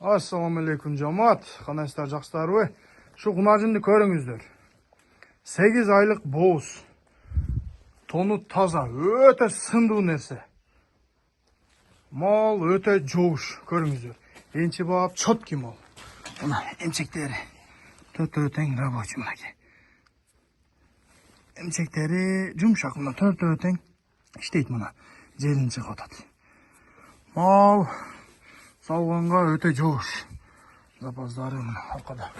Assalamu alaikum cemaat. Kanaylar жақсылар. Şu kunacını көріңіздер. 8 aylık boğuz. Tonu taza, öte sındığı nerse. Mal öte çoğuş. Көріңіздер. Ençi bağып çotki mal. Buna emçekleri. Öten raboçum lagi. Emçekleri cumşak buna öten. İşteydi buna. Jelini çıkartat. Mal salgınga öte çoğuş. Zapazları mına arkada.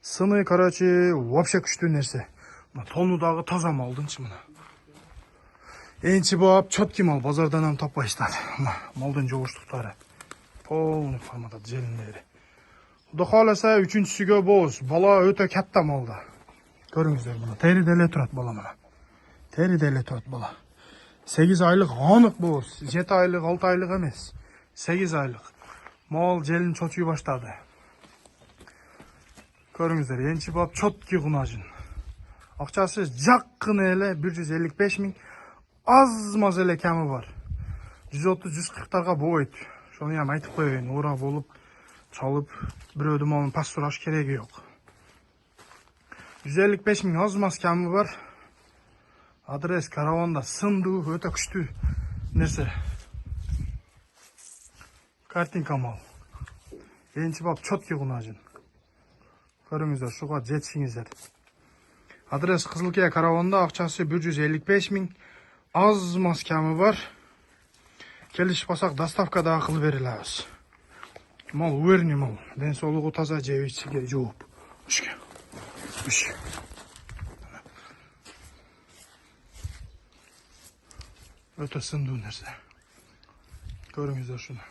Sını короче вообще күшті нәрсе. Тонудағы таза малдыңчы мына. Энчи бап чотки мал базардан ham таппайсыздар. Малдың жоғыштықтары. Полный форматта желіндері. Құда қаласа үчүнчүсүгө боз. Бала өтө катта малда. Көрүңүздөр мына. Териделе турат бала мына. Териделе турат бала. 8 айлық анық боз. 7 айлық, 6 айлық емес. 8 айлық. Мал желин чочуй баштады. Көріңіздер, енші бап чотки құнажын. Ақчасы жаққын әлі 155 мың, аз-маз әлі кәмі бар. 130-140-тарға бойды. Шоны ям айтып қойын, ора болып, чалып, бір өді малын пас сұраш керегі жоқ. 155 мың аз-маз кәмі бар. Адрес караванда сынды, өте күшті нәрсе. Картинка мал. Енші бап чотки құнажын. Көріңіздер, шуға жетшіңіздер. Адрес Қызылкия караванда, ақчасы 155 мың, аз-маз кәмі бар. Келішпасақ доставкада ақыл беріләбіз. Мал өріне мал. Денсаулығы таза жебейшіге жооп. Үшке. Үш. Өте сынду нәрсе. Көріңіздер шуны.